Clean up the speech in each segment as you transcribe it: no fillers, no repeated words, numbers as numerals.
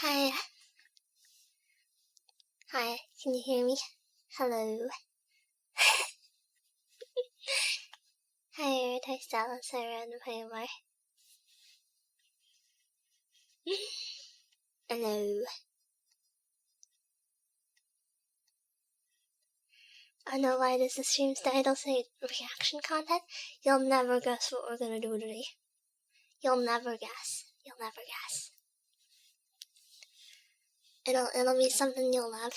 Hi. Hi, can you hear me? Hello. Hi, Earth, Dallas, hi, Random, hi, Omar. Hello. I know why does the stream's title say reaction content? You'll never guess what we're gonna do today. You'll never guess. You'll never guess. It'll be something you'll love.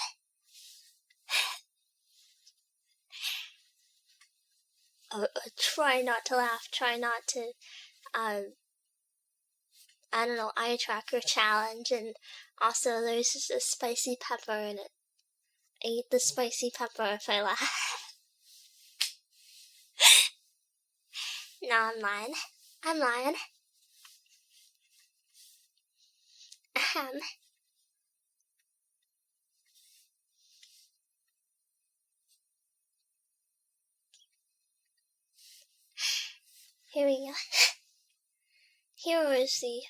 Try not to laugh. Try not to, I don't know, eye tracker challenge. And also there's just a spicy pepper in it. I eat the spicy pepper if I laugh. No, I'm lying. I'm lying. Here we go. Here is the,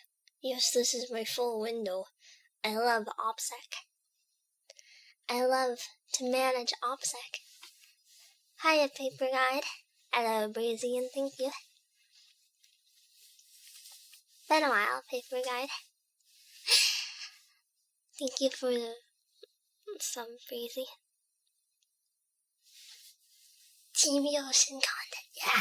yes, this is my full window. I love OPSEC. I love to manage OPSEC. Hiya, Paper Guide. Hello, Breezy, and thank you. Been a while, Paper Guide. Thank you for the sub, Breezy. Team Ocean content, yeah!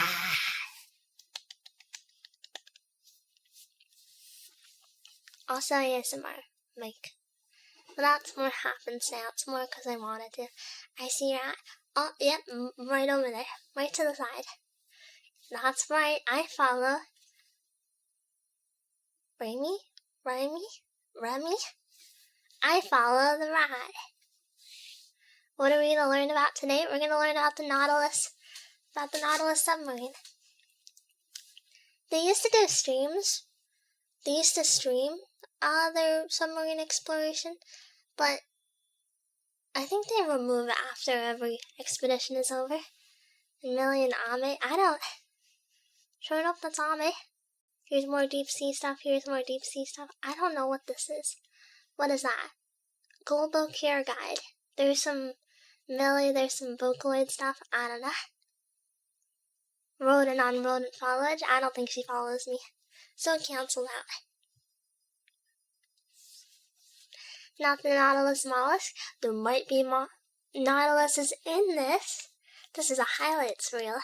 Also ASMR, Mike. But that's more happenstance, more because I wanted to. I see your eye. Oh, yep, right over there. Right to the side. That's right, I follow. Remy? I follow the ride. What are we going to learn about today? We're going to learn about the Nautilus submarine. They used to do streams. They used to stream their submarine exploration, but I think they remove it after every expedition is over. A million Ame. I don't. Sure enough, that's Ame. Here's more deep sea stuff. Here's more deep sea stuff. I don't know what this is. What is that? Global Care Guide. There's some Millie, there's some Vocaloid stuff. I don't know. Rodent on rodent followage. I don't think she follows me. So cancel that. Not the Nautilus mollusk. There might be Nautiluses in this. This is a highlights reel.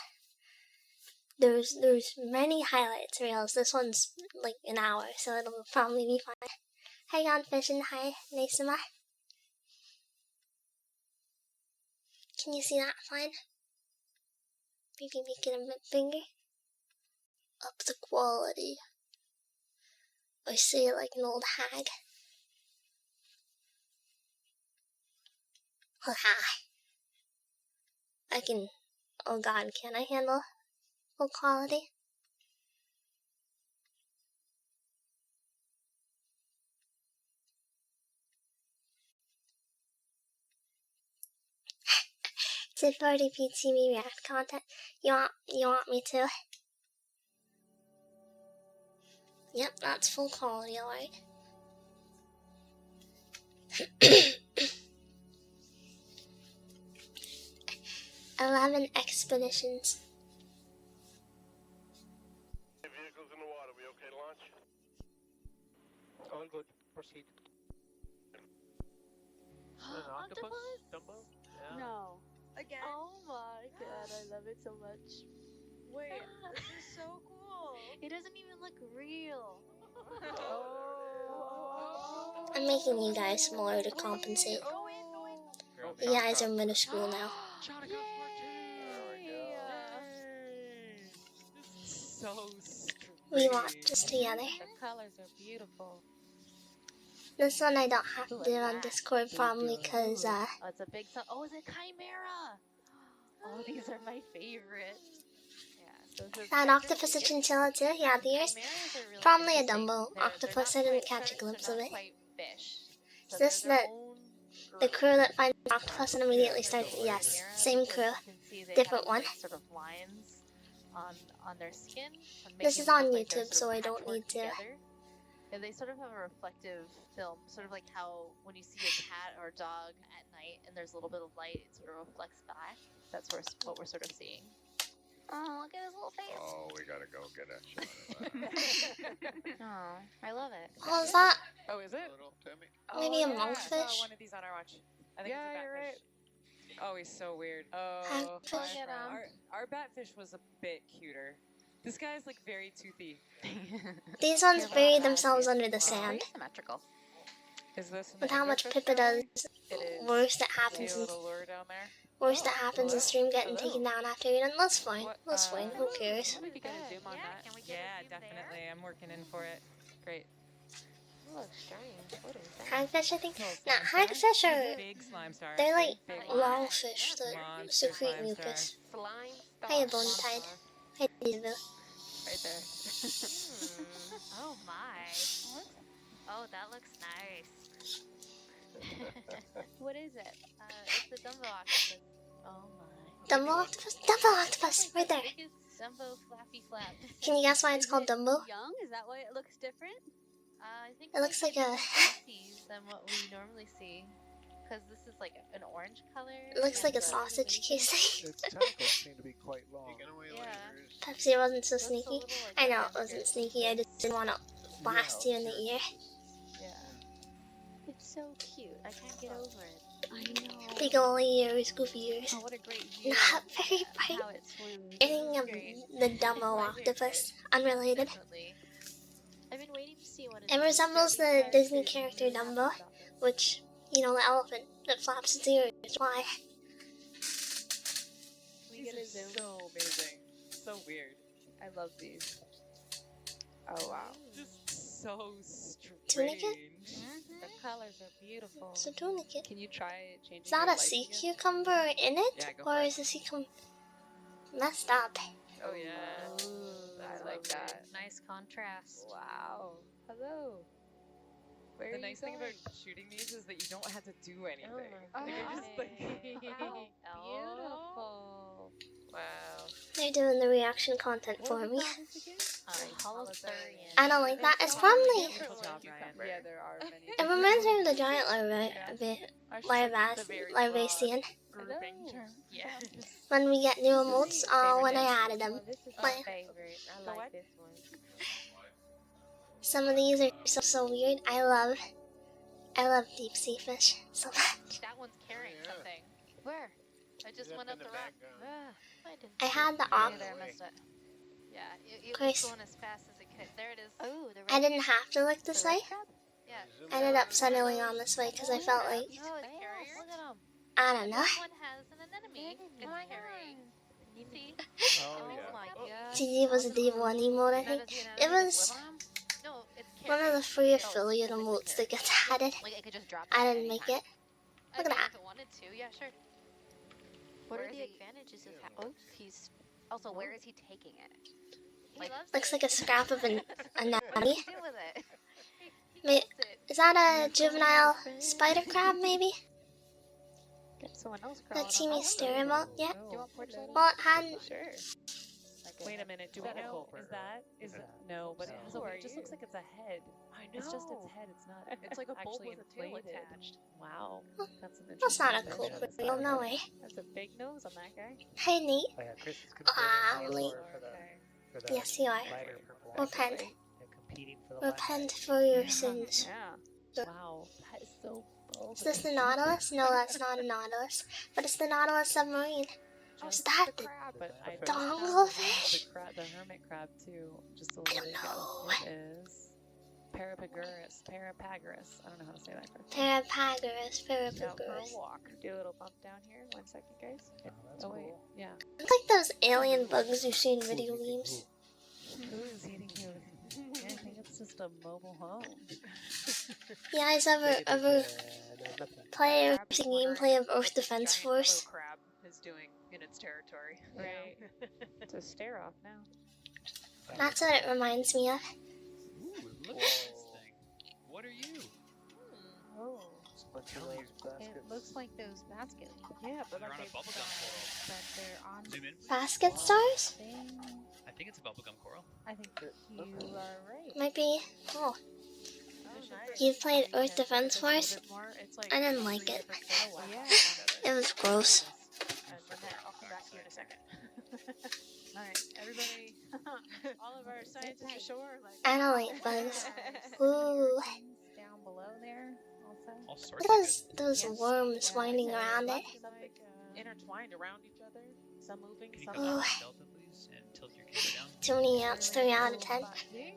There's many highlights reels. This one's like an hour, so it'll probably be fine. Hi, Gone Fishing. Hi, Nasima. Can you see that fine? Maybe make it a bit bigger. Up the quality. I say it like an old hag. Oh, hi. I can, oh god, can I handle full quality? It's a 40p TV React content. You want me to? Yep, that's full quality, alright. 11 expeditions. Vehicles in the water. We okay to launch? All good. Proceed. An octopus? Dumbo? Yeah. No. Again? Oh my god, I love it so much. Wait, this is so cool. It doesn't even look real. I'm making you guys smaller to compensate. Go in. You guys are minuscule now. Shotgun Part 2! There we go. Yay! This is so strange. We watch this together. The colors are beautiful. This one I don't have to do on Discord probably because Oh, it's a big sun. Oh, is it Chimera? Oh, these are my favorite. Yeah, that octopus a chinchilla too? Yeah, the ears. really Probably a Dumbo octopus. I didn't catch a glimpse of it. Is this the crew that finds an octopus and immediately starts? Yes, same crew, different one. Sort of lines on their skin. This is on YouTube, so I don't need to. Yeah, they sort of have a reflective film, sort of like how when you see a cat or a dog at night and there's a little bit of light, it sort of reflects back. That's what we're sort of seeing. Oh, look at his little face. Oh, we gotta go get a shot of that. Oh, I love it. Oh, is that Oh, is it? Little Timmy. maybe a I monkfish? saw one of these on our watch. I think Yeah, it's a you're batfish. Oh, he's so weird. Hagfish. Look at him. Our batfish was a bit cuter. This guy's like very toothy. These ones bury themselves under the sand. Very symmetrical. Is this With how much Pippa does, It is. worse that See happens a in little lure down there. stream getting taken down after you're done. That's fine. What, That's fine. Who cares? Let me get a zoom on Yeah, that. can we get a Yeah, zoom there? definitely. I'm working in for it. Great. Oh, strange. What is that? Hagfish, I think. Little Nah, slime star. hagfish are Big slime star. they're like Big long one. fish that Monster secrete slime mucus. Slime star. Hiya, Bony Tide. Hey, Diesel. Right there. Oh my. Oh, that looks nice. What is it? It's the Dumbo octopus. Oh my. Dumbo octopus? Dumbo octopus! Right there. Look at Dumbo flappy flap. Can you guess why it's called Dumbo? Young? Is that why it looks different? I think It looks maybe like a- it's more species than what we normally see. Because this is like an orange color. It looks like a and, sausage casing. Its tentacles seem to be quite long. Taking away Yeah. lasers. Pepsi wasn't so looks a sneaky. little, like, I know it adventurous. wasn't sneaky. I just didn't want to blast you in the ear. Yeah. It's so cute. I can't get over it. I know. Big ol' ears, goofy ears. Oh, what a great view. Not very bright. How it swims. Anything of the Dumbo octopus. Unrelated. Definitely. I've been waiting to see what It resembles the Disney character Dumbo, which, you know, the elephant that flaps its ears. Why? These are so amazing. So weird. I love these. Oh wow. Just so strange. Tunicate? The colors are beautiful. It's a tunicate. Can you try changing Is that your a sea lighting again? cucumber in it? Yeah, go Or for it. is the sea cucumber messed up? Oh yeah. I like that. Nice contrast. Wow. Hello. Where The are nice you thing about going? shooting these is that you don't have to do anything. Oh Like, you're just like, Beautiful. wow. They're doing the reaction content for me. Holothurian. I don't like that. It's probably. Beautiful job, Ryan. Yeah, there are many. It reminds me of the giant larvae a bit. Larvacean. Grouping term. Yes. When we get new emotes, when I added them. This is my my favorite. I The like what? this one. Some of these are so weird. I love deep sea fish so much. That one's carrying Yeah. something. Where? I just Get went up up in the the rock. background. I didn't I see had it. the Yeah, op. there, I missed it. Yeah, it Chris. was going as fast as it could. There it is. Oh, the I didn't have to look this way. Yeah. I ended up settling on this way because I felt like, No, it's carrier. Look at him. I don't know. This one has an anemone. It's carrying. You see? Oh, Oh yeah. my god. GG was a D1 emote, I Now, think. does the It anemone was just live on 'em? No, it's one of carrying. the free Oh, affiliate it's emotes that carrying. gets added. Like it could just drop. I down didn't make anytime. it. I Look at mean, that. If it wanted to, yeah, sure. What Where are is the he? advantages of Yeah. oh, he's Also, where is he taking it? He Like, loves Looks it. like a scrap of an what does anatomy. he do with it? He Wait, loves it. is that a juvenile spider crab, maybe? Get someone else The crawling teamy on stare emote? Yeah. Do you want porch light on? Well, it hadn't. Sure. Wait a minute. Do we know? Is that? Is it? No, but it has a. It just looks like it's a head. I know. It's just its head. It's not. It's like a bulb actually with a tail inflated. attached. Wow. That's an interesting. That's not a fish. cool That's reveal, not- no way. That's a big nose on that guy. Hey, Nate. Oh, yeah, Chris is Ah, competing late. for the Yes, you are. lighter purple. Repent. Yeah, competing for the Repent for your sins. Yeah. Wow. That is so bold. Is this the Nautilus? No, that's not a Nautilus. But it's the Nautilus submarine. Is that the crab? But I The donglefish? The crab, the hermit crab too. Just a I little don't ago. know. It is Parapagurus. Parapagurus. I don't know how to say that first. Parapagurus, Out for a Parapagurus. walk. Do a little bump down here. 1 second, guys. Oh, that's Oh wait. cool. Yeah. It's like those alien bugs you see in video games. Who is eating you? I think it's just a mobile home. You guys ever play or see gameplay of Earth Defense Force? Crab is doing in its territory. Right. It's a stare off now. That's what it reminds me of. Ooh, look at this thing. What are you? Oh. Bunch of those It baskets. looks like those baskets. Yeah, but They're on a bubblegum coral. But they're on Zoom in. Basket stars? thing. I think it's a bubblegum coral. I think that you are right. Might be. Oh. You've played Earth Defense Force? I didn't like it. It was gross. I'll come back to you in a second. Alright, everybody, all of our scientists ashore. I don't like bugs. Ooh. Down below there, also. All sorts Look of at those worms winding around it. Like intertwined around each other. Some moving, Can you some go Ooh. back to Delta, please, and tilt your camera down? Too many ants, 3 out of 10.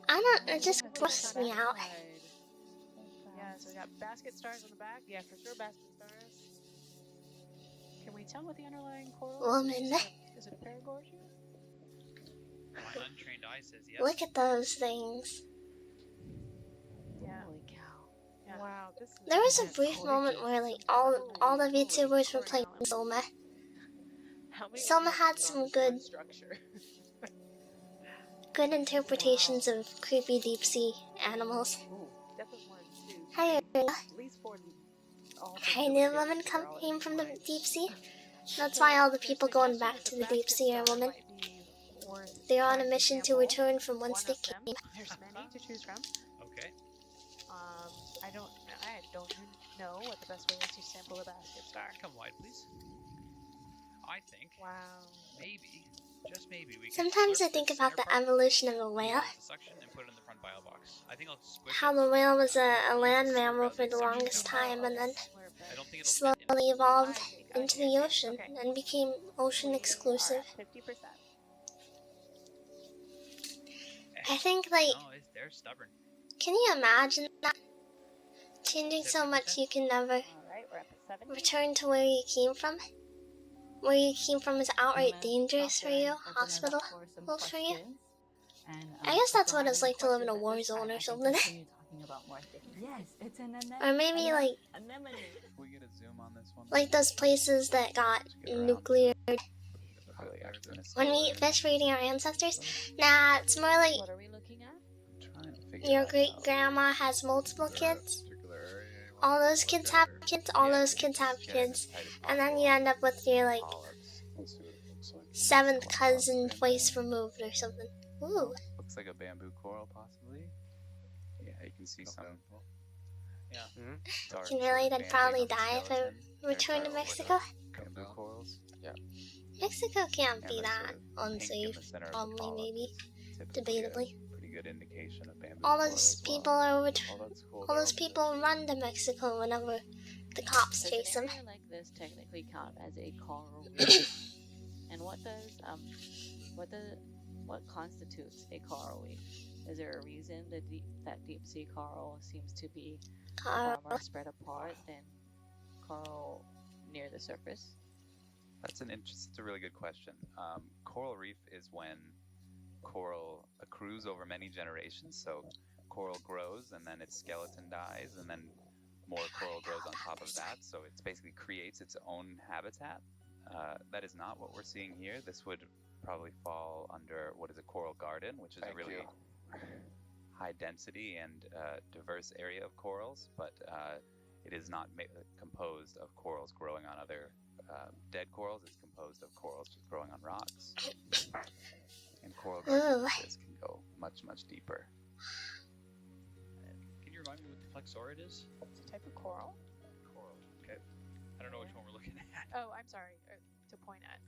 I don't, it just grosses me out. Yeah, so we got basket stars on the back. Yeah, for sure, basket stars. Can we tell what the underlying coral Woman. is? It a paragorgia? My untrained eye says yes. Look at those things. Yeah. Holy cow. Yeah. Wow, this is There was a brief moment where like all the VTubers were playing Soma. How many Soma animals had are on some this good one structure? good interpretations of creepy deep sea animals. Ooh, definitely one, two, Hi, three, at least 4. I knew women came from the deep sea. That's why all the people going back to the deep sea are women. They're on a mission to return from whence they came. There's many to choose from. Okay. I don't know what the best way is to sample a basket star. Come wide, please. I think Wow. maybe, just maybe, we can Sometimes I slurp think this about center the part, evolution of a use whale. it as a suction, and put it in the front bio box. I think I'll squish How it. the whale was a Use land the slurp mammal as for a the suction longest cup. time and then I don't think it'll fit slowly in. evolved I into see, the ocean okay. and became ocean exclusive. 50%. I think, like, No, they're stubborn. can you imagine that? Changing so much 70%? you can never Alright, we're up at 70. return to where you came from? Where you came from is outright dangerous for you, hospital for you? I guess that's what it's like to live in a war zone or something. Yes, it's an Or maybe, like, We get a zoom on this one. like those places that got nuclear. When we eat fish, we're eating our ancestors. Nah, it's more like What are we looking at? I'm trying to figure your that great out. grandma has multiple Is there a kids. particular area you All wanna those look kids at, have or- kids. All Yeah, those we kids just have get it as kids. tight as And then possible. you end up with your, like, Polyps. Let's see what it looks like. 7th Coral cousin polyps, twice bamboo. removed or something. Ooh. Looks like a bamboo coral, possibly. Yeah, you can see some. Yeah. Dark Can sort relate of I'd probably banding on the die if I skeleton. returned to They're Mexico. bamboo corals. Yeah. Mexico can't And be the that sort of pink in unsafe. the center of the Probably, polyps maybe. is typically Debatably. a pretty good indication of bamboo All coral those as well. people are Oh, that's cool. all those people run to Mexico whenever the cops Does chase them. an area like this technically count as a coral reef? And what constitutes a coral reef? Is there a reason that deep sea coral seems to be far more spread apart than coral near the surface? That's a really good question. Coral reef is when coral accrues over many generations. So coral grows and then its skeleton dies and then more coral grows on top of that. So it basically creates its own habitat. That is not what we're seeing here. This would probably fall under what is a coral garden, which is a really high density and diverse area of corals, but it is not composed of corals growing on other dead corals. It's composed of corals just growing on rocks. And coral gardens like this can go much, much deeper. Can you remind me what the flexorid is? It's a type of coral. Coral. Okay. I don't know which one we're looking at. Oh, I'm sorry. To point at.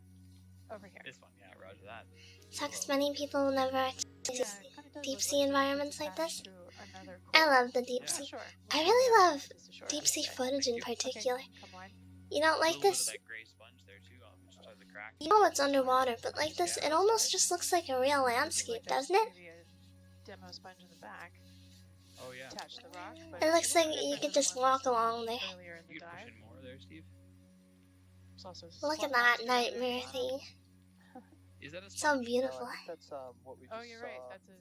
Over here. This one, yeah, roger that. Sucks many people never actually see Yeah, it kinda does deep look sea like environments it's like this. attached to another I coral. love the deep Yeah. sea. Sure. I really love Just a short deep sea okay. footage in Thank you. particular. Okay, come on. You know, A like little bit of this, that gray sponge there too, just out of the crack. you know it's underwater, but like this, it almost just looks like a real landscape, Like there's doesn't it? maybe a demo sponge in the back. Oh yeah. Attached to the rock. But It looks like it's you different could than just the ones walk we saw along there. earlier in the You could push dive. in more there, Steve. There's also Look at slot that box together nightmare as well. thing. Is that a So sponge? beautiful. That's what we just Oh, you're right. saw. That's a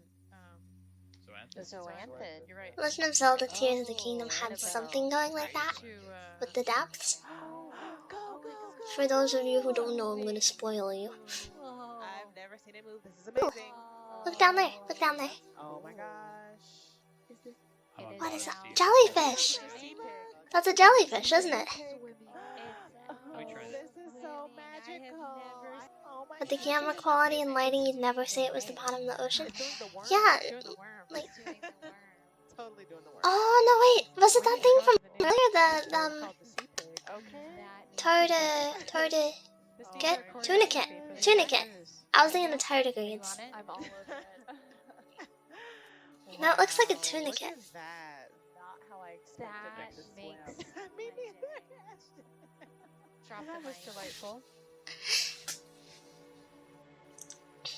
Zoanthus? The zoanthid. You're right. Legend of Zelda Tears of the Kingdom Oh, had Annabelle. something going like that To with the depths. go. For those of you who don't know, I'm gonna spoil you. I've never seen it move. This is amazing. Look down there. Look down there. Oh my gosh. Is this? I'm It on What board, is that? Steve. Jellyfish! That's a jellyfish, isn't it? Let me try This is so magical. Oh my With the camera quality and lighting, you'd never say it was the bottom of the ocean. It's doing the worm. Yeah, It's doing the worm. like- It's doing the worm. totally doing the work. Oh no, wait, was it that thing from earlier? The Called the sea pig. Okay. Get tunicate. I was thinking the tardigrades. I'm all over it. No, it looks like a Wow, tunicate. Look at that. Not how I expected That it to makes Me my neither. day. Drop the That was mic. delightful.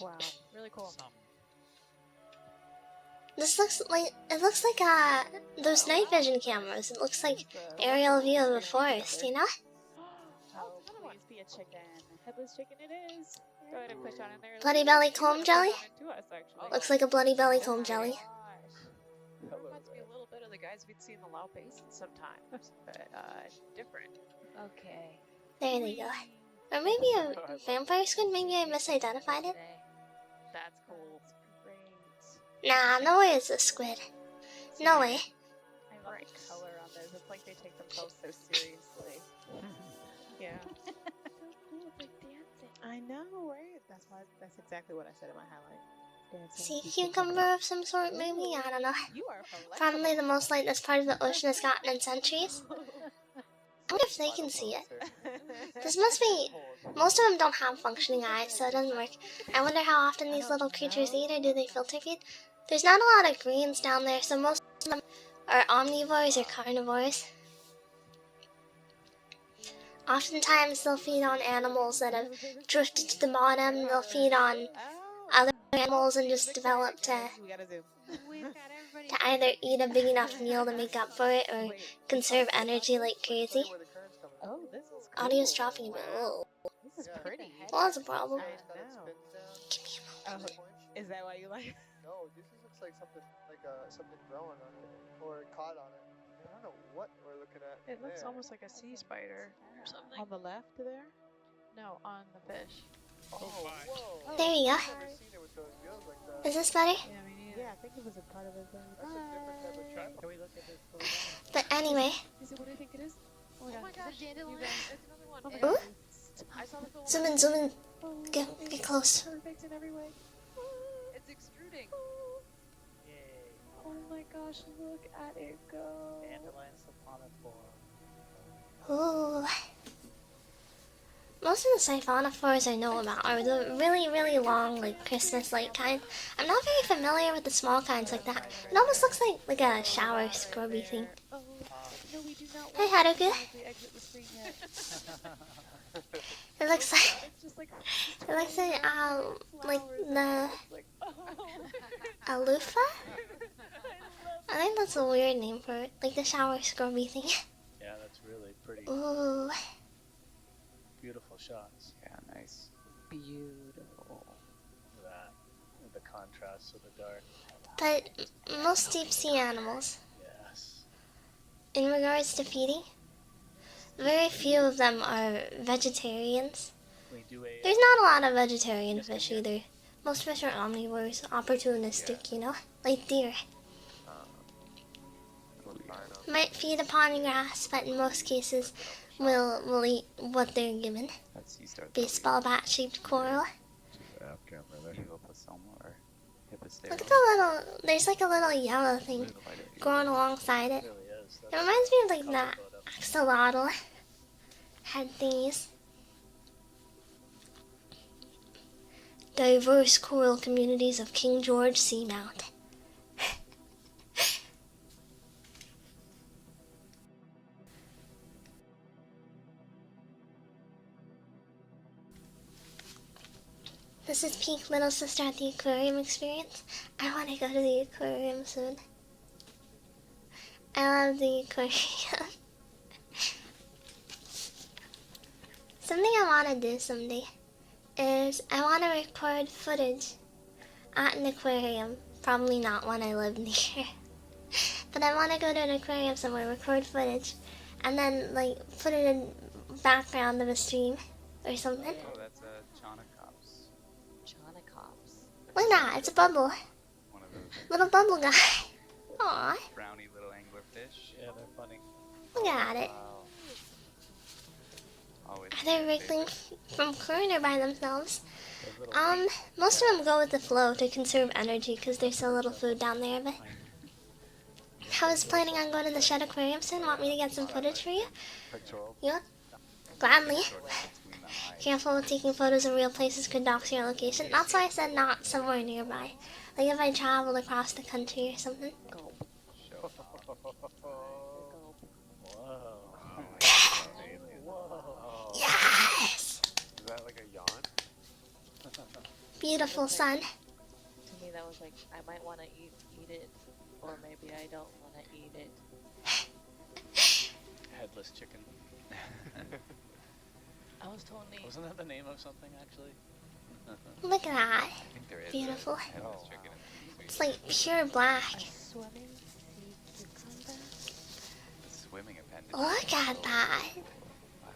Wow, really cool. This looks like those night vision cameras. It looks like aerial view of a forest, you know? Oh, please be a chicken. Headless chicken it is. Go ahead and push on in there. Bloody belly comb jelly? To us, actually. Looks like a bloody belly comb jelly. Gosh. It reminds me a little bit of the guys we'd see in the Lao Basin sometimes, but different. Okay. There they go. Or maybe a vampire squid? Maybe I misidentified it? That's cool. Great. Nah, no way it's a squid. No way. I love the color on this. It's like they take themselves so seriously. Yeah. So cool, they're dancing. I know, right? That's exactly what I said in my highlight. Sea cucumber of some sort, maybe? I don't know. You are flexible. Probably the most light this part of the ocean has gotten in centuries. I wonder if they can see it. This must be... Most of them don't have functioning eyes, so it doesn't work. I wonder how often these little creatures eat, or do they filter feed? There's not a lot of greens down there, so most of them are omnivores or carnivores. Oftentimes they'll feed on animals that have drifted to the bottom. They'll feed on other animals and just develop to We gotta zoom. either eat a big enough meal to make up for it or conserve energy like crazy. Oh, this is cool. Audio's dropping a bit. Whoa. This is pretty. Well, that's a problem. I know. Give me a moment. Oh, is that why you like it? No, this looks like something growing on it or caught on it. I don't know what we're looking at. It looks there. almost like a sea spider or something. On the left there? No, on the fish. Oh, whoa. There you go. I've never seen it with those gills like that. Is this better? Yeah, me neither. Yeah, I think it was a part of his That's a different type of trap. Can we look at this little one? But anyway, Is it what I think it is? Oh my gosh, Is it dandelion? It's another one. Oh my ooh, I saw the little zoom in, zoom in. Get close. perfect in every way. It's extruding. Yay. Oh my gosh, look at it go. Dandelion siphonophore. Ooh. Most of the siphonophores I know about are the really, really long, like Christmas light kind. I'm not very familiar with the small kinds like that. It almost looks like a shower scrubby thing. Oh, no, we do not Hey, want Haruka. to exit the screen yet. It looks like It's just like it looks like the like oh. aloofa. I think that's a weird name for it, like the shower scrubby thing. Yeah, that's really pretty. Ooh. Beautiful shots. Yeah, nice. Beautiful. That with the contrast to the dark. But most deep sea animals, Yes. in regards to feeding, very few of them are vegetarians. We do a There's not a lot of vegetarian fish either. Most fish are omnivores, opportunistic, you know, like deer. Might feed upon grass, but in most cases will eat what they're given. That's you start. Baseball bat-shaped coral. Hippoposoma or hipposterol. Look at the little, there's like a little yellow thing growing alongside it. It really is. It reminds me of like color that photo. axolotl head thingies. Diverse coral communities of King George Seamount. This is peak little sister at the aquarium experience. I want to go to the aquarium soon. I love the aquarium. Something I want to do someday is I want to record footage at an aquarium. Probably not one I live near. But I want to go to an aquarium somewhere, record footage, and then like put it in background of a stream or something. Oh, that's a Chaunacops. Chaunacops. Look at that, it's a bubble. One of those Little bubble guy. Aw, brownie little anglerfish. Yeah, they're funny. look at it. Wow. Always Are they my wriggling favorite. from current or by themselves? Those little Most of them go with the flow to conserve energy because there's so little food down there, but I was planning on going to the Shed Aquarium soon. Want me to get some footage for you? Pictorial. Yeah, gladly. Sort of between the eyes. Careful with taking photos of real places could dox your location. That's why I said not somewhere nearby. Like if I traveled across the country or something. Gulp. Show off. Gulp. Whoa. Whoa. Yes! Is that like a yawn? Beautiful sun. To me, that was like, I might want to eat it, or maybe I don't want to eat it. Headless chicken. I was totally. Wasn't that the name of something actually? Look at that. I think there is Beautiful. a headless chicken in the It's like pure black. A swimming sea cucumber? The swimming appendage. Look at that. Wow.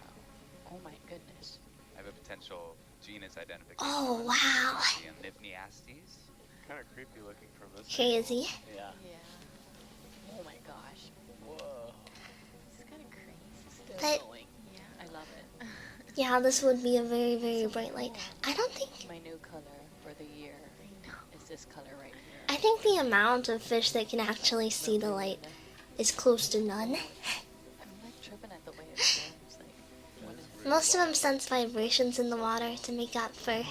Oh my goodness. I have a potential genus identification. Oh, wow. Nipniastes. Kind of creepy looking from this. Crazy. Yeah. Yeah. Oh my gosh. Whoa. It's kind of crazy. Still But- going. Yeah, I love it. Yeah, this would be a very, very bright light. I don't think... My new color for the year is this color right here. I think the amount of fish that can actually see the light is close to none. I'm like tripping at the way it forms. Like, what is Most of them sense vibrations in the water to make up for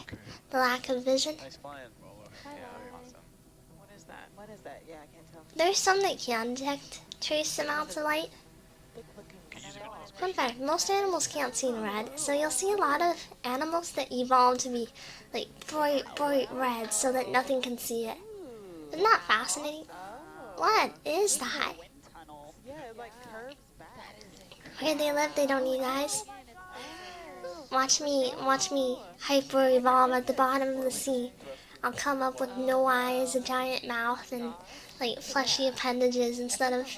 the lack of vision. Nice flying. Yeah, awesome. What is that? What is that? Yeah, I can't tell. There's some that can detect trace amounts of light. big looking? Fun fact, most animals can't see in red, so you'll see a lot of animals that evolve to be like bright, bright red so that nothing can see it. Isn't that fascinating? What is that? Wind tunnel. Yeah, it like curves back. Where they live, they don't need eyes. Watch me hyper evolve at the bottom of the sea. I'll come up with no eyes, a giant mouth, and like fleshy appendages instead of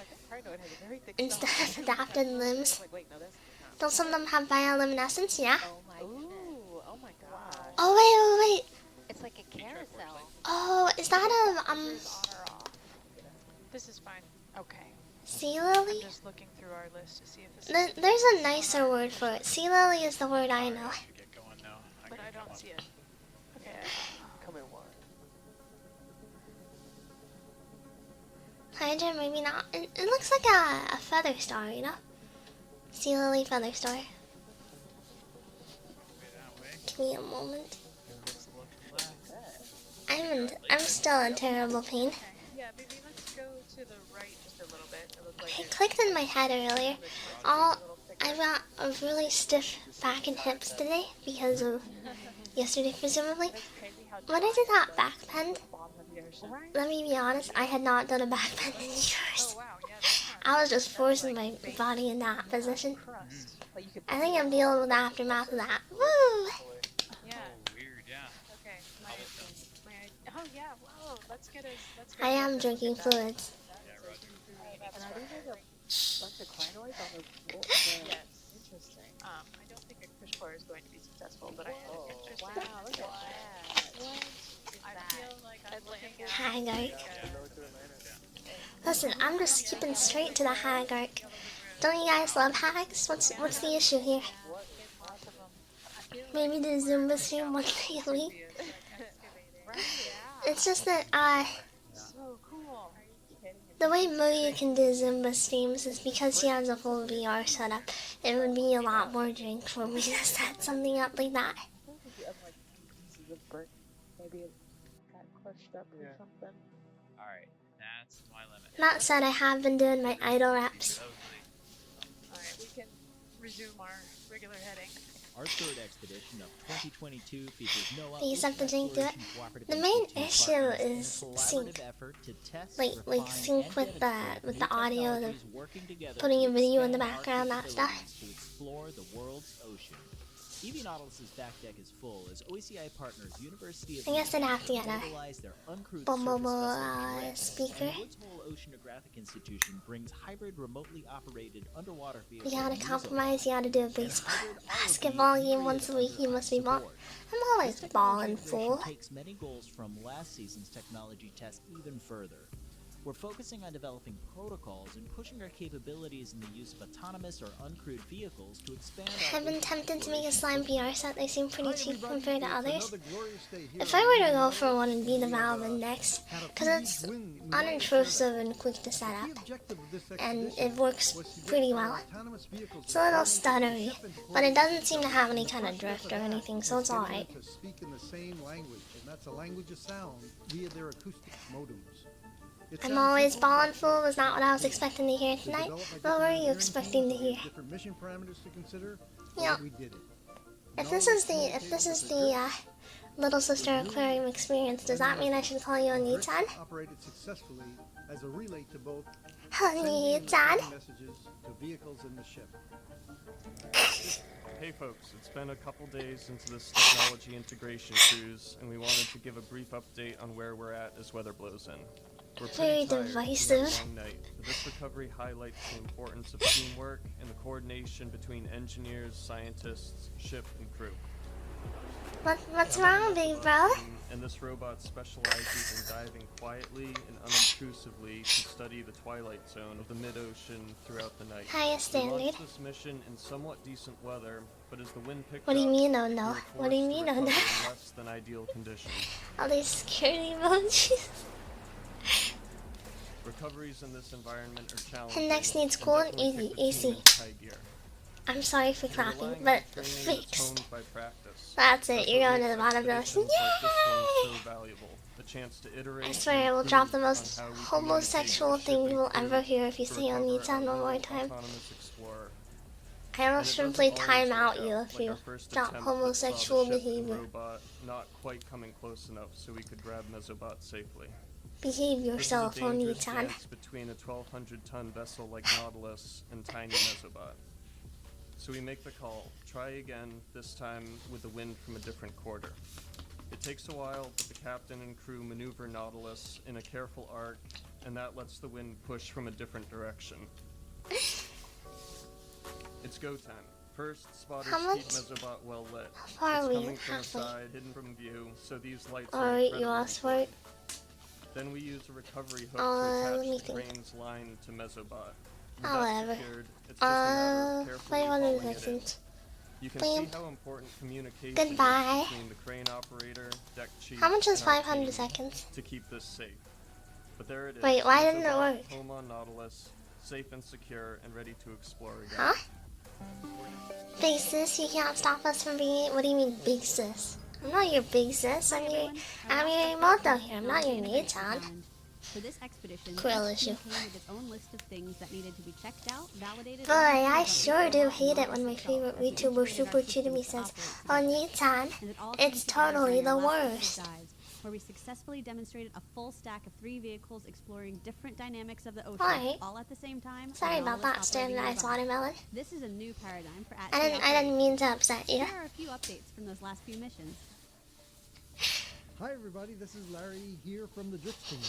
adapted limbs. Like, wait, no, that's Don't some of them have bioluminescence? Yeah. Oh my goodness. Ooh, oh my gosh. Oh wait. It's like a carousel. Oh, is that a On or off. This is fine. Okay. sea I'm lily? just looking through our list to see if this is. There's a nicer word for it. Sea lily is the word I know. Should get going now. But I don't see it. Okay. Come in one. Hydra, maybe not. It looks like a feather star, you know? Sea lily feather star. Way that way. Give me a moment. Let's look left. I'm still in terrible pain. Okay. Yeah, maybe let's go to the right just a little bit. It looked like I it clicked in my head earlier. I've got a really stiff back and hips today because of yesterday, presumably. That's crazy how When I did that back bend, bottom of the ocean. Right. let me be honest, I had not done a back bend in years. Oh wow, yeah, that's fine. I was just forcing my body in that position. Crust. But you could I think I'm dealing with the aftermath of that. Woo! Yeah. Oh, weird, yeah. Okay. Oh yeah. Whoa. Let's get a. Let's go I get am this. drinking fluids. Yeah, Roger. And are these like a bunch of crinoids on the boat? Yes. Interesting. I don't think a fish pour is going to be successful, but I had Oh. an interesting. Wow, look at that. What is I that? feel like I'm looking at. Haggard. Go to Atlantis. Listen, I'm just skipping straight to the hag arc. Don't you guys love hags? What's the issue here? Lots of them. Maybe the Zumba stream one day a week. Right. Yeah. It's just that So cool. the way Moya can do Zumba streams is because she has a full VR setup. It would be a lot more drink for me to set something up like that. The other like pieces of burnt. Maybe it got crushed up or Yeah. something. Alright, that's my limit. That said, I have been doing my idle reps. All right, we can resume our regular heading. Our third expedition of 2022 features no These have to drink to it. The main issue is sync. Like sync with the audio, putting a video in the background, that stuff. To explore the world's ocean. EV Nautilus's back deck is full as OCI partners University of I guess I'd have to get a mobilize their uncrewed Bobo surface vessel Dread, speaker. and Woods Hole Oceanographic Institution brings hybrid remotely operated underwater vehicles. You gotta compromise, you gotta do a basketball game once a week, you must be ball. I'm always balling full. Takes many goals from last season's technology test even further. We're focusing on developing protocols and pushing our capabilities in the use of autonomous or uncrewed vehicles to expand our I've been tempted to make a slime PR set. They seem pretty cheap compared to others. If If I were to go for one, it'd be the Valve next, because it's unintrusive and quick to set up, and it works pretty well. It's a little stuttery, but it doesn't seem to have any kind of drift or anything, so it's alright. To speak in the same language, and that's a language of sound via their acoustic modems. I'm always balling full was not what I was expecting to hear tonight. What were you expecting to hear? Different mission parameters to consider. Yeah. We did it. If this is the Little Sister Aquarium experience, does that mean I should call you a Nitan? Operated successfully as a relay to both Nitan? messages to vehicles in the ship. Hey folks, it's been a couple days into this technology integration cruise, and we wanted to give a brief update on where we're at as weather blows in. We're Very pretty tired divisive. from that long night, but this recovery highlights the importance of teamwork and the coordination between engineers, scientists, ship, and crew. What's wrong, big bro? And this robot specializes in diving quietly and unobtrusively to study the twilight zone of the mid-ocean throughout the night. Highest We standard. launched this mission in somewhat decent weather, but as the wind picked What do you up, mean, oh we no? were What do you forced to mean, oh no? recover in less than ideal conditions. All these security emojis. Recoveries in this environment are challenging. And next needs and cool and definitely easy, take the team AC. in high gear. I'm sorry for We're clapping, relying but on training that's fixed. honed by practice. That's it, That's you're what going to makes the bottom of the ocean. expeditions like this one Yay! so valuable. The chance to iterate I swear I and will drop the improve most on how we homosexual communicate thing with you will ship and ever crew hear if you to say on recover Nitan our one more little time. autonomous explorer. I And it almost doesn't simply always time work out you out, if like you our first drop attempt that saw the homosexual ship and behavior. robot not quite coming close enough so we could grab Mesobot safely. Behave This is a yourself on dangerous Nitan. dance between a 1,200-ton vessel like Nautilus and tiny Mesobot. So we make the call. Try again, this time with the wind from a different quarter. It takes a while, but the captain and crew maneuver Nautilus in a careful arc, and that lets the wind push from a different direction. It's go time. First, spotters How much? keep Mesobot well lit. How far It's are we? coming from the Halfway. side, hidden from view, so these lights are Alright, you incredibly asked for it. Then we use a recovery hook Let to me attach the think. crane's line to Mesobot. With Oh, that whatever. secured, it's just a matter of carefully 500 hauling it in. seconds. You can Bam. see how important communication Goodbye. is between the crane operator, deck chief, How much is and our 500 team seconds? to keep this safe. But there it is. Wait, why didn't it Mesobot, work? Home on Nautilus, safe and secure, and ready to explore again. Huh? Big sis, you can't stop us from being. What do you mean, big sis? I'm not your big sis. I'm your Moto here. I'm not your Nitan. For this expedition, Krill each issue. team came with its own list of things that needed to be checked out, validated. Boy, I sure do hate it when my favorite VTuber super cheated to me says, "Oh, Nitan, it's totally the worst." Where we successfully demonstrated a full stack of 3 vehicles exploring different dynamics of the ocean, Alright. all at the same time. Sorry and all about with that, operating standardized nearby. watermelon. This is a new paradigm for I didn't mean to upset you. Here are a few updates from those last few missions. Hi everybody, this is Larry here from the Drift Team.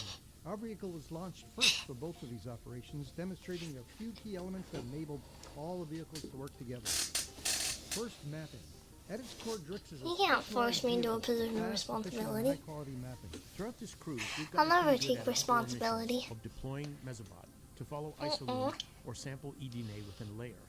Our vehicle was launched first for both of these operations, demonstrating a few key elements that enabled all the vehicles to work together. First, mapping. At its core, Drix is a You can't specialized force me into a vehicle, position of fast, efficient, and responsibility. high-quality mapping. Throughout this cruise, we've I'll gotten never pretty good take at our core missions responsibility. of deploying Mesobot to follow isoloop or sample eDNA within a layer.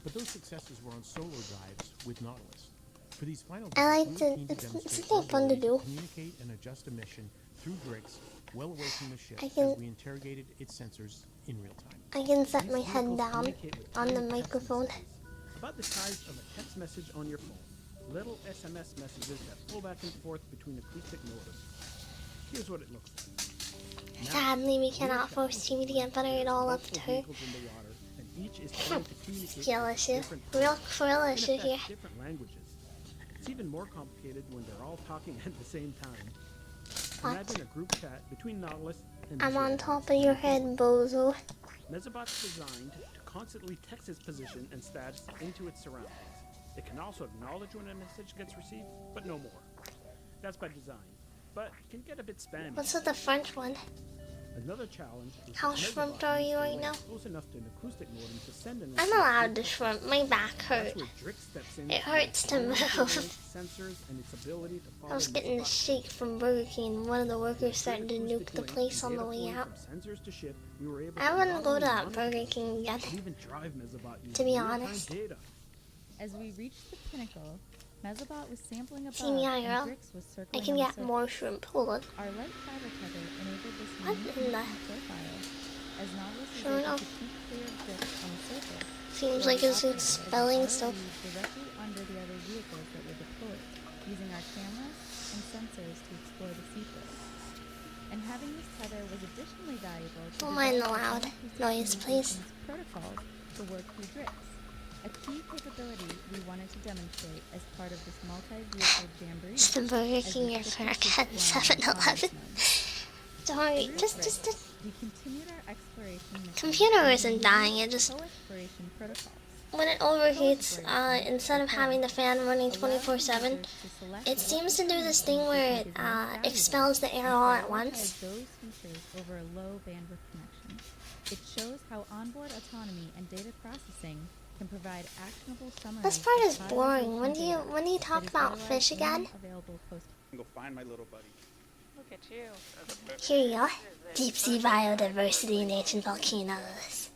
But those successes were on solo drives with Nautilus. For these final I drives, like we were to. keen It's demonstrate something our fun to ability do. communicate and adjust a mission through Drix, well away from the ship, I can- as we interrogated its sensors in real time. I can set These my head vehicles down communicate with on the tiny text microphone. messages, about the size of a text message on your phone. Little SMS messages that flow back and forth between acoustic notice. Here's what it looks like. Now, Sadly, we cannot force TV to get better at all up to her. vehicles in the water, and each is trying to communicate Jealous with you. different Real languages. krill In issue effect, here. different languages. It's even more complicated when they're all talking at the same time. What? Imagine a group chat between Nautilus and I'm on Mesobot. top of your head, bozo. Mesobot's designed to constantly text its position and stats into its surroundings. It can also acknowledge when a message gets received, but no more. That's by design, but it can get a bit spammy. What's with the French one? Another challenge is How that shrimped Mesobot are needs you to right land now? close enough to an acoustic modem to send and I'm receive allowed to frequencies. shrimp. My back That's hurt. where Drix steps in It with hurts to its move. sensors and its ability to I was follow getting a Mesobot's shake from Burger King and one of the workers started to nuke the place on the way out. sensors to ship, we were able I to want to not go only to that monitor Burger King again, but even drive Mesobot using to be real-time honest. data. As we reached the pinnacle, Mesobot was sampling above See me, and IRL? Drix was I circling can on the get more surface. shrimp. Hold on. Our light fiber tether enabled this What unique in the- movement profile, as Nautilus was Sure able enough. to keep clear of Drix on the surface. Seems while like the it's operator was expelling on stuff. ROV directly under the other vehicles that were deployed, using our cameras and sensors to explore the seafloor. And having this tether was additionally valuable to Don't mind the develop loud acoustic noise, please. communications protocols to work through Drix, a key capability we wanted to demonstrate as part of this multi-vehicle jamboree. It's the Burger as King we or quickly Crack switched at flying in 7-Eleven. autonomous mode. Don't worry, Through just Drix, we continued our exploration mission computer using isn't dying, unique it just co-exploration protocols. when it overheats, instead of having the fan running 24/7, it seems to do this thing where it expels the air all at once. Those features over a low bandwidth connection. It shows how onboard autonomy and data processing can provide actionable summaries. This part of is boring. When do you data talk that is about otherwise fish again? unavailable post- Go find my little buddy. Look at you. Here you go. Deep sea biodiversity in ancient volcanoes.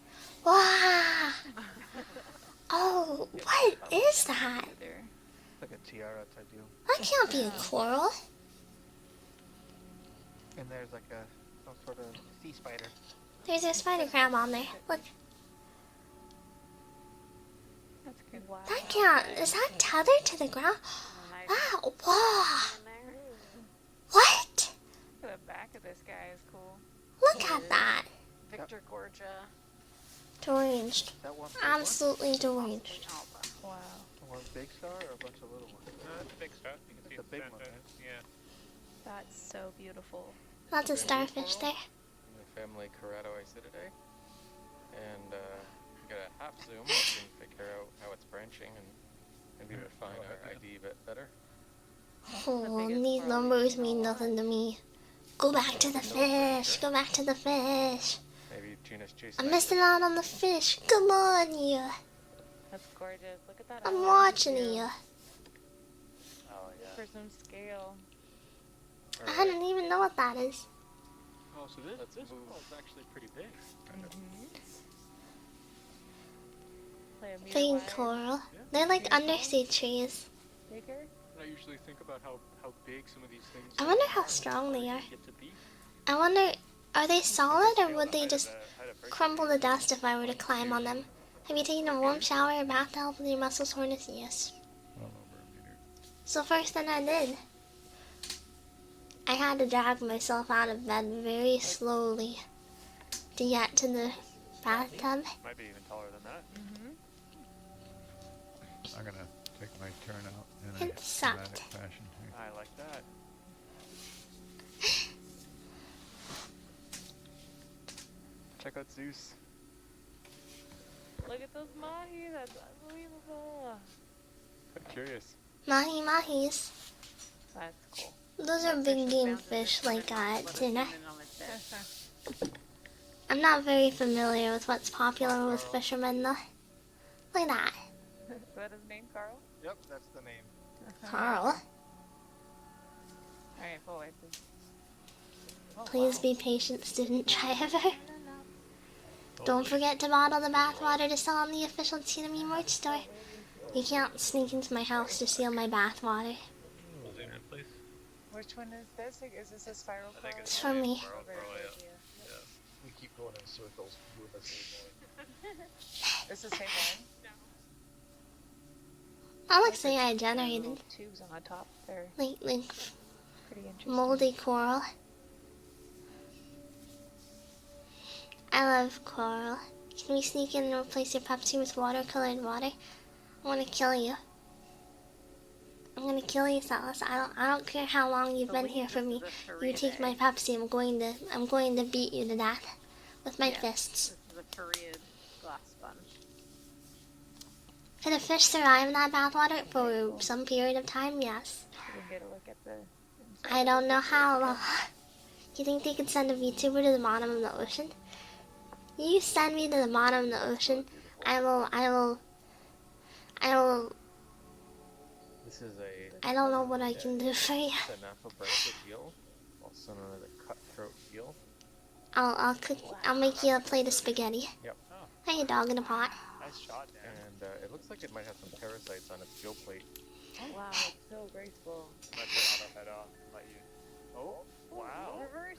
Wow! Oh, what is that? Like a tiara type deal. That can't be a coral. And there's like a some sort of sea spider. There's a spider crab on there. Look, That's good. Wow. that can't. Is that tethered to the ground? Wow! Wow! What? The back of this guy is cool. Look at that. Victor Gorgia. Deranged. That one. Absolutely deranged. Wow. One big star or a bunch of little ones? It's a big star. You can see It's a big center. one, right? Yeah. That's so beautiful. Lots of starfish there. My family Corrado today, and we got a half zoom. We can figure out how it's branching and maybe refine our ID a bit better. Oh, these numbers mean nothing to me. Go back to the fish. Go back to the fish. Maybe Gina's chasing. I'm missing out on the fish. Come on, you. That's gorgeous. Look at that. I'm watching you. Oh yeah. For some scale. I didn't even know what that is. Oh, so this coral is actually pretty big. Play a meter Big wide. coral. They're like undersea trees. Bigger? I usually think about how big some of these things I wonder how strong they are. get to be. I wonder, are they solid or would they just crumble to dust if I were to climb on them? Have you taken a warm shower or bath to help with your muscle soreness? Yes. So first thing I did, I had to drag myself out of bed very slowly to get to the bathtub. Might be even taller than that. I'm gonna take my turn out in It a sucked. dramatic fashion here. I like that. Check out Zeus. Look at those mahi. That's unbelievable. I'm curious. Mahis. That's cool. Those are big game fish like tuna. I'm not very familiar with what's popular with fishermen though. Look at that. Is that his name, Carl? Yep, that's the name. Carl. Alright, boy. Please be patient, student driver. Don't forget to bottle the bathwater to sell on the official Tina Me merch store. You can't sneak into my house to steal my bathwater. Which one is this? Is this a spiral coral? It's from me. We keep going in circles. It's the same one? That looks like I generated Little tubes on the top there. like Pretty interesting. moldy coral. I love coral. Can we sneak in and replace your Pepsi with watercolored water? I want to kill you. I'm gonna kill you, Silas. I don't care how long you've been here for me. You take my Pepsi, I'm going to beat you to death with my fists. This is a Korean glass sponge. Can a fish survive in that bathwater for some period of time? Yes. You can get a look at the I don't know how long. You think they could send a VTuber to the bottom of the ocean? You send me to the bottom of the ocean, I will. This is a. I don't know what I can do for you. It's an apple-bracelet eel, also known as a cutthroat eel. I'll make you a plate of spaghetti. Yep. Hey, you dog in a pot. Nice shot, Dan. And it looks like it might have some parasites on its gill plate. Oh, wow, it's so graceful. Might turn auto head off. Let you. Oh, wow. Reverse.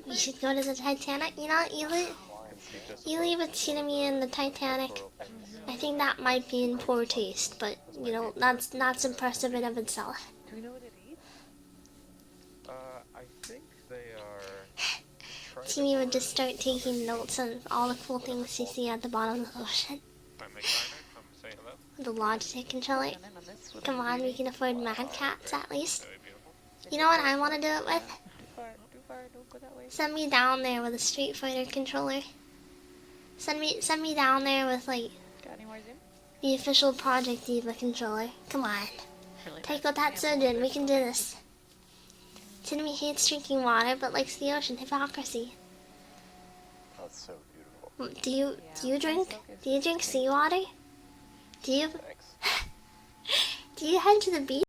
You should go to the Titanic. You know, you leave it to me in the Titanic. I think that might be in poor taste, but you know that's impressive in of itself. Do we know what it eats? I think they are. Timmy would just start taking notes of all the cool things you see at the bottom of the ocean. My McDiner, come say hello. The Logitech controller. Come on, we can afford Mad Cats at least. You know what I want to do it with? Too far, don't go that way. Send me down there with a Street Fighter controller. Send me down there with like Got any more zoom? the official Project Diva controller. Come on. Taiko Tatsujin, we can do this. Tinami hates drinking water but likes the ocean. Hypocrisy. That's so beautiful. Do you drink seawater? Do you do you head to the beach?